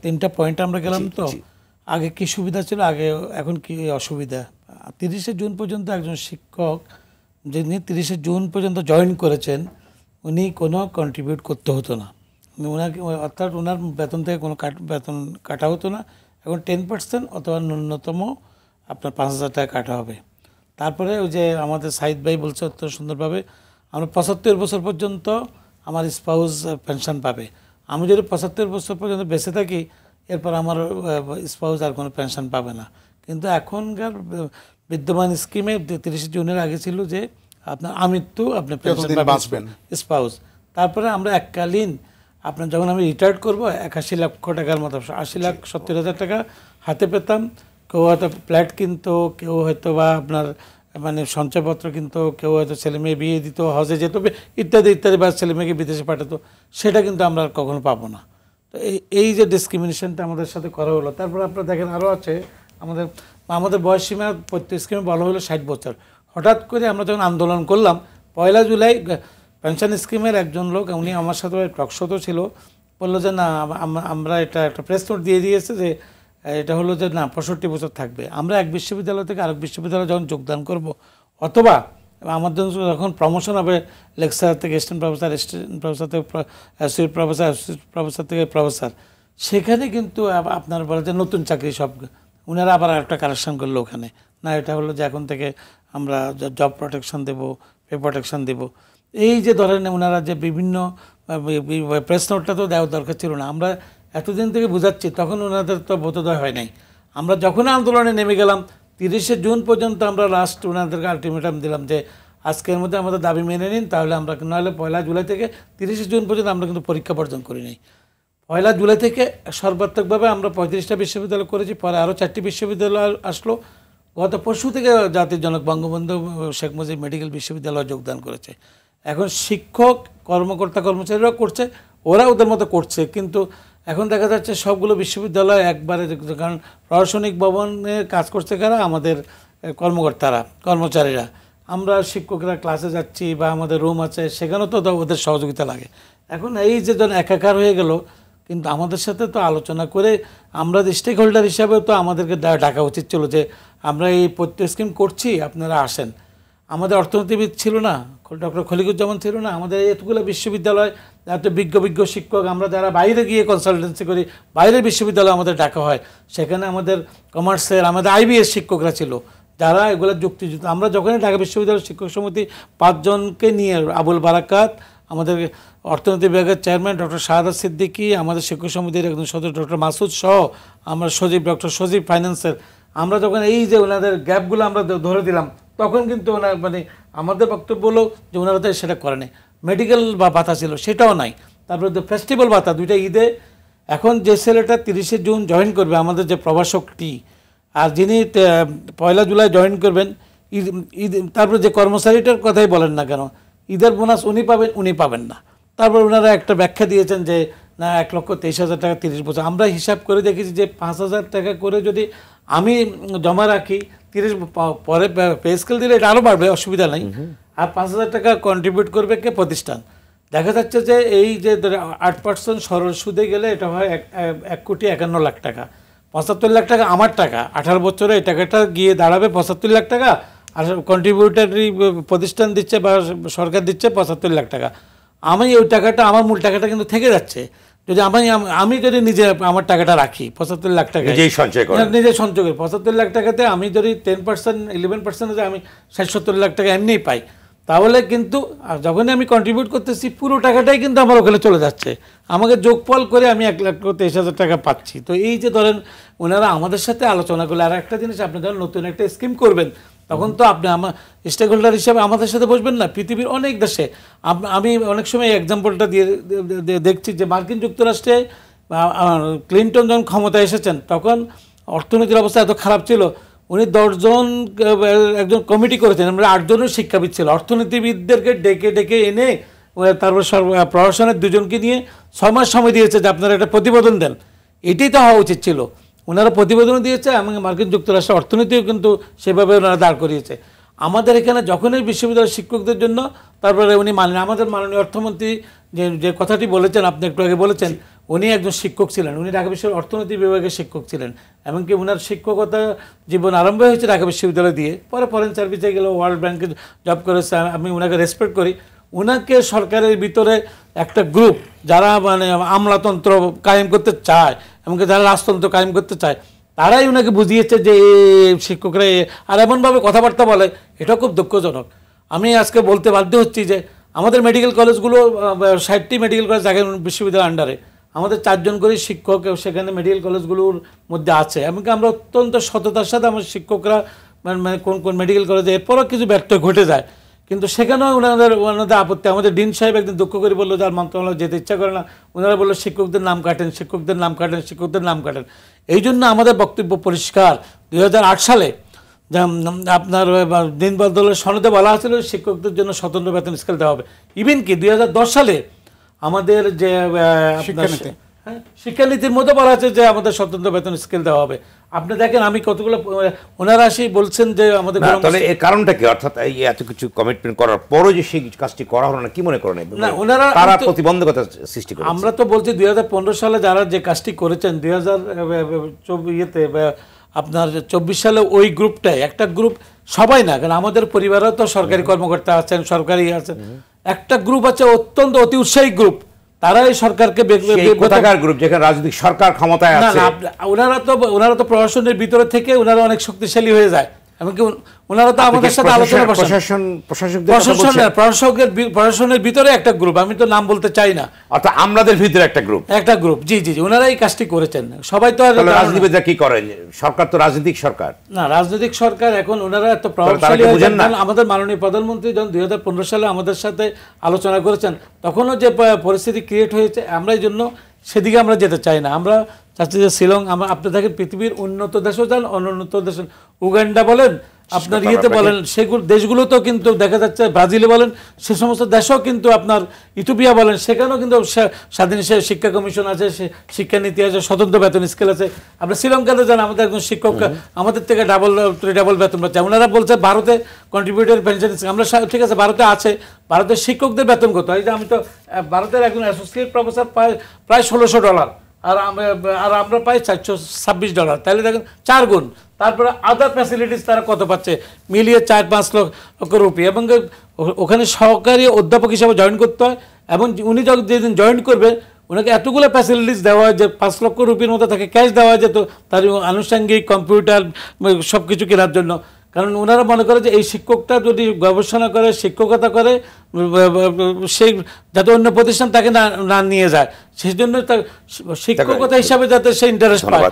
3টা পয়েন্ট আমরা গেলাম। তো আগে কি সুবিধা ছিল, আগে এখন কি অসুবিধা। 30শে জুন পর্যন্ত একজন শিক্ষক যিনি 30শে জুন পর্যন্ত জয়েন করেছেন উনি কোনো কন্ট্রিবিউট করতে হতো না, ওনাকে অর্থাৎ ওনার বেতন থেকে কোনো বেতন কাটা হতো না। এখন 10% অথবা ন্যূনতম আপনার 5,000 টাকা কাটা হবে। তারপরে ওই যে আমাদের সাইদ ভাই বলছে অত্যন্ত সুন্দরভাবে, আমরা 75 বছর পর্যন্ত আমার স্পাউস পেনশন পাবে। আমি যদি 75 বছর পর্যন্ত বেঁচে থাকি এরপর আমার স্পাউস আর কোনো পেনশন পাবে না। কিন্তু এখনকার বিদ্যমান স্কিমে 30শে জুনের আগে ছিল যে আপনার আমৃত্যু আপনি পেনশন পাবেন স্পাউস। তারপরে আমরা এককালীন আপনার যখন আমি রিটায়ার্ড করবো 81 লক্ষ টাকার মতো 80,70,000 টাকা হাতে পেতাম। কেউ হয়তো ফ্ল্যাট কিনতো, কেউ হয়তো বা আপনার মানে সঞ্চয়পত্র কিনতো, কেউ হয়তো ছেলে মেয়ে বিয়ে দিত, হজে যেত ইত্যাদি ইত্যাদি, বা ছেলে মেয়েকে বিদেশে পাঠাতো। সেটা কিন্তু আমরা কখনো পাবো না। তো এই যে ডিসক্রিমিনেশনটা আমাদের সাথে করা হলো। তারপর আপনারা দেখেন আরও আছে আমাদের বয়সসীমা প্রত্যেক স্কিমে বলা হলো 60 বছর। হঠাৎ করে আমরা যখন আন্দোলন করলাম 1 জুলাই পেনশন স্কিমের একজন লোক, উনি আমার সাথে টকশোতে ছিল, বললো যে না আমরা এটা একটা প্রেস নোট দিয়ে দিয়েছে যে এটা হলো যে না 65 বছর থাকবে। আমরা এক বিশ্ববিদ্যালয় থেকে আরেক বিশ্ববিদ্যালয়ে যখন যোগদান করব অথবা আমাদের যখন প্রমোশন হবে লেকচার থেকে অ্যাসিস্ট্যান্ট প্রফেসর, অ্যাসিস্ট্যান্ট প্রফেসর থেকে অ্যাসোসিয়েট প্রফেসর, অ্যাসোসিয়েট প্রফেসর থেকে প্রফেসর, সেখানে কিন্তু আপনার বলে যে নতুন চাকরি সব ওনারা আবার একটা কারেকশন করলো ওখানে, না এটা হলো যে এখন থেকে আমরা জব প্রোটেকশন দেবো, পে প্রোটেকশন দেবো। এই যে ধরেন ওনারা যে বিভিন্ন প্রেস নোটটা তো দেওয়ার দরকার ছিল না। আমরা এতদিন থেকে বুঝাচ্ছি, তখন ওনাদের তো বোধোদয় হয় নাই। আমরা যখন আন্দোলনে নেমে গেলাম 30শে জুন পর্যন্ত আমরা লাস্ট ওনাদেরকে আলটিমেটাম দিলাম যে আজকের মধ্যে আমাদের দাবি মেনে নিন, তাহলে আমরা নাহলে 1 জুলাই থেকে 30শে জুন পর্যন্ত আমরা কিন্তু পরীক্ষা বর্জন করি নাই। 1 জুলাই থেকে সর্বাত্মকভাবে আমরা 35টা বিশ্ববিদ্যালয় করেছি, পরে আরও 4টি বিশ্ববিদ্যালয় আসলো। গত পরশু থেকে জাতির জনক বঙ্গবন্ধু শেখ মুজিব মেডিকেল বিশ্ববিদ্যালয়ে যোগদান করেছে। এখন শিক্ষক কর্মকর্তা কর্মচারীরাও করছে, ওরা ওদের মতো করছে। কিন্তু এখন দেখা যাচ্ছে সবগুলো বিশ্ববিদ্যালয় একবারে, কারণ প্রশাসনিক ভবনে কাজ করছে কারা, আমাদের কর্মকর্তারা কর্মচারীরা। আমরা শিক্ষকরা ক্লাসে যাচ্ছি বা আমাদের রুম আছে, সেখানেও তো ওদের সহযোগিতা লাগে। এখন এই যে যেন একাকার হয়ে গেল, কিন্তু আমাদের সাথে তো আলোচনা করে আমরা স্টেক হোল্ডার হিসাবে তো আমাদেরকে ডাকা উচিত ছিল যে আমরা এই প্রত্যেক স্কিম করছি, আপনারা আসেন। আমাদের অর্থনীতিবিদ ছিল না, ডক্টর খলিকুজ্জামান ছিল না, আমাদের এতগুলো বিশ্ববিদ্যালয় এত বিজ্ঞ শিক্ষক, আমরা যারা বাইরে গিয়ে কনসালটেন্সি করি, বাইরের বিশ্ববিদ্যালয় আমাদের ডাকা হয়, সেখানে আমাদের কমার্সের আমাদের IBS শিক্ষকরা ছিল যারা এগুলো যুক্তিযুক্ত। আমরা যখনই ঢাকা বিশ্ববিদ্যালয় শিক্ষক সমিতি 5 জনকে নিয়ে, আবুল বারাকাত, আমাদের অর্থনীতি বিভাগের চেয়ারম্যান ডক্টর শাহাদাত সিদ্দিকী, আমাদের শিক্ষক সমিতির একজন সদস্য ডক্টর মাসুদ সহ, আমরা সজীব ডক্টর সজীব ফাইন্যান্সের, আমরা যখন এই যে ওনাদের গ্যাপগুলো আমরা ধরে দিলাম, তখন কিন্তু ওনার মানে আমাদের বক্তব্য হলো যে ওনারা তো সেটা করেনি। মেডিকেল বা ভাতা ছিল, সেটাও নাই। তারপরে ফেস্টিভ্যাল ভাতা 2টা ঈদে, এখন যে ছেলেটা 30শে জুন জয়েন করবে আমাদের যে প্রভাষকটি, আর যিনি 1 জুলাই জয়েন করবেন ঈদ, তারপরে যে কর্মচারীটার কথাই বলেন না কেন, ঈদের বোনাস উনি পাবেন না। তারপর ওনারা একটা ব্যাখ্যা দিয়েছেন যে না 1,23,000 টাকা 30 বছর। আমরা হিসাব করে দেখেছি যে 5,000 টাকা করে যদি আমি জমা রাখি, 30 পরে পে স্কেল দিলে এটা আরও বাড়বে, অসুবিধা নাই। আর 5,000 টাকা কন্ট্রিবিউট করবে কে? প্রতিষ্ঠান। দেখা যাচ্ছে যে এই যে 8% সরল সুদে গেলে এটা হয় 1,51,00,000 টাকা। 75 লাখ টাকা আমার টাকা, 18 বছরে এই টাকাটা গিয়ে দাঁড়াবে 75 লাখ টাকা, আর কন্ট্রিবিউটারি প্রতিষ্ঠান দিচ্ছে বা সরকার দিচ্ছে 75 লাখ টাকা। আমি ওই টাকাটা, আমার মূল টাকাটা কিন্তু থেকে যাচ্ছে। যদি আমি যদি নিজে আমার টাকাটা রাখি 75 লাখ টাকা, নিজে সঞ্চয় করি 75 লাখ টাকাতে আমি যদি 10% 11% আমি 60-70 লাখ টাকা এমনিই পাই, তাহলে কিন্তু যখনই আমি কন্ট্রিবিউট করতেছি পুরো টাকাটাই কিন্তু আমার ওখানে চলে যাচ্ছে। আমাকে যোগফল করে আমি 1,23,000 টাকা পাচ্ছি। তো এই যে ধরেন ওনারা আমাদের সাথে আলোচনা করলে, আর একটা জিনিস, আপনি যখন নতুন একটা স্কিম করবেন তখন তো আপনি আমার স্টেক হোল্ডার হিসাবে আমাদের সাথে বসবেন না। পৃথিবীর অনেক দেশে আমি অনেক সময় এক্সাম্পলটা দিয়ে দেখছি যে মার্কিন যুক্তরাষ্ট্রে ক্লিন্টন যখন ক্ষমতায় এসেছেন তখন অর্থনীতির অবস্থা এত খারাপ ছিল, উনি 10 জন একজন কমিটি করেছেন, আমরা 8 জনের শিক্ষাবিদ ছিল, অর্থনীতিবিদদেরকে ডেকে এনে তারপর প্রশাসনের 2 জনকে নিয়ে 6 মাস সময় দিয়েছে যে আপনারা একটা প্রতিবেদন দেন। এটাই তো হওয়া উচিত ছিল। ওনারা প্রতিবেদনও দিয়েছে এবং মার্কিন যুক্তরাষ্ট্রের অর্থনীতিও কিন্তু সেভাবে ওনারা দাঁড় করিয়েছে। আমাদের এখানে যখনই বিশ্ববিদ্যালয়ের শিক্ষকদের জন্য, তারপরে উনি আমাদের মাননীয় অর্থমন্ত্রী যে কথাটি বলেছেন, আপনি একটু আগে বলেছেন, উনি একজন শিক্ষক ছিলেন, উনি ঢাকা বিশ্ববিদ্যালয়ের অর্থনীতি বিভাগের শিক্ষক ছিলেন, এমনকি ওনার শিক্ষকতা জীবন আরম্ভ হয়েছে ঢাকা বিশ্ববিদ্যালয় দিয়ে, পরে ফরেন সার্ভিসে গেল, ওয়ার্ল্ড ব্যাংকে জব করেছে, আমি ওনাকে রেসপেক্ট করি। ওনাকে সরকারের ভিতরে একটা গ্রুপ যারা মানে আমলাতন্ত্র কায়েম করতে চায়, এমনকি যারা রাজতন্ত্র কায়েম করতে চায়, তারাই ওনাকে বুঝিয়েছে যে শিক্ষকরা আর এমনভাবে কথাবার্তা বলে, এটা খুব দুঃখজনক। আমি আজকে বলতে বাধ্য হচ্ছি যে আমাদের মেডিকেল কলেজগুলো 60টি মেডিকেল কলেজ ঢাকা বিশ্ববিদ্যালয়ের আন্ডারে, আমাদের 4 জন করে শিক্ষক সেখানে মেডিকেল কলেজগুলোর মধ্যে আছে। এমনকি আমরা অত্যন্ত সততার সাথে আমার শিক্ষকরা মানে কোন কোন মেডিকেল কলেজে এরপরও কিছু ব্যর্থ ঘটে যায়, কিন্তু সেখানেও ওনাদের আপত্তি। আমাদের ডিন সাহেব একদিন দুঃখ করে বললো, যার মন্ত্রণালয় যেতে ইচ্ছা করে না, ওনারা বললো শিক্ষকদের নাম কাটেন, শিক্ষকদের নাম কাটেন, শিক্ষকদের নাম কাটেন। এই জন্য আমাদের বক্তব্য পরিষ্কার। 2008 সালে আপনার দিন বদলের সনদে বলা হয়েছিল শিক্ষকদের জন্য স্বতন্ত্র বেতন স্কেল দেওয়া হবে। ইভেন কি 2010 সালে আমাদের যে শিক্ষানীতির মধ্যে বলা আছে যে আমাদের স্বতন্ত্র বেতন স্কেল দেওয়া হবে। আপনি দেখেন আমি কতগুলো, ওনারা আসি বলছেন যে আমাদের, তাহলে এর কারণটা কি? অর্থাৎ এই এত কিছু কমিটমেন্ট করার পরও যে সেই কাজটি করা হলো না, কি মনে করেন? না, ওনারা তারা প্রতিবন্ধকতা সৃষ্টি করে। আমরা তো বলছি 2015 সালে যারা যে কাজটি করেছেন, 2024 আপনার 24 সালে ওই গ্রুপটাই একটা গ্রুপ, সবাই না, কারণ আমাদের পরিবারেও তো সরকারি কর্মকর্তা আছেন, সরকারি আছেন, একটা গ্রুপ আছে অত্যন্ত অতি উৎসাহী গ্রুপ, তারাই সরকারকে গ্রুপ যেখানে রাজনৈতিক সরকার ক্ষমতায় আছে। ওনারা তো প্রশাসনের ভিতরে থেকে ওনারা অনেক শক্তিশালী হয়ে যায়। এমনকি ওনারা তো আমাদের সাথে আলোচনা, প্রশাসনের ভিতরে একটা গ্রুপ, আমি তো নাম বলতে চাই না, অর্থাৎ আমাদের ভিতরে একটা গ্রুপ। জি জি জি, ওনারা এই কাজটি করেছেন। সবাই তো রাজনীতিবিদরা কি করেন? সরকার তো রাজনৈতিক সরকার না, রাজনৈতিক সরকার। এখন ওনারা এত প্রভাবশালী হয়েছেন। আমাদের মাননীয় প্রধানমন্ত্রী যখন 2015 সালে আমাদের সাথে আলোচনা করেছেন, তখনও যে পরিস্থিতি ক্রিয়েট হয়েছে, আমরা এই জন্য সেদিকে আমরা যেতে চাই না। আমরা চাচ্ছি যে শিলং, আপনি দেখেন পৃথিবীর উন্নত দেশও যান, অনুন্নত দেশ, উগান্ডা বলেন, আপনার ইয়েতে বলেন, সেগুলো দেশগুলোতেও কিন্তু দেখা যাচ্ছে, ব্রাজিলে বলেন, সে সমস্ত দেশেও কিন্তু আপনার ইথিওপিয়া বলেন, সেখানেও কিন্তু স্বাধীন শিক্ষা কমিশন আছে, শিক্ষানীতি আছে, স্বতন্ত্র বেতন স্কেল আছে। আপনার শ্রীলঙ্কাতে যান, আমাদের একজন শিক্ষক আমাদের থেকে ডাবল বেতন পাচ্ছে। ওনারা বলছে ভারতে কন্ট্রিবিউটর পেনশন, আমরা ঠিক আছে ভারতে আছে, ভারতের শিক্ষকদের বেতন কত? এই যে আমি তো ভারতের একজন অ্যাসোসিয়েট প্রফেসর প্রায় $1,600, আর আমরা পাই $426। তাহলে দেখেন 4 গুণ। তারপরে আদার ফ্যাসিলিটিস তারা কত পাচ্ছে? মিলিয়ে 4-5 লক্ষ রুপি। এবং ওখানে সহকারী অধ্যাপক হিসাবে জয়েন করতে হয়, এবং উনি যখন যেদিন জয়েন করবেন ওনাকে এতগুলো ফ্যাসিলিটিস দেওয়া হয় যে 5 লক্ষ রুপির মতো তাকে ক্যাশ দেওয়া হয় যেত, তার আনুষঙ্গিক কম্পিউটার সব কিছু কেনার জন্য। কারণ ওনারা মনে করে যে এই শিক্ষকটা যদি গবেষণা করে, শিক্ষকতা করে, সেই যাতে অন্য প্রতিষ্ঠান তাকে না নিয়ে যায়, সেই জন্য তার শিক্ষকতা হিসাবে যাতে সে ইন্টারেস্ট পায়।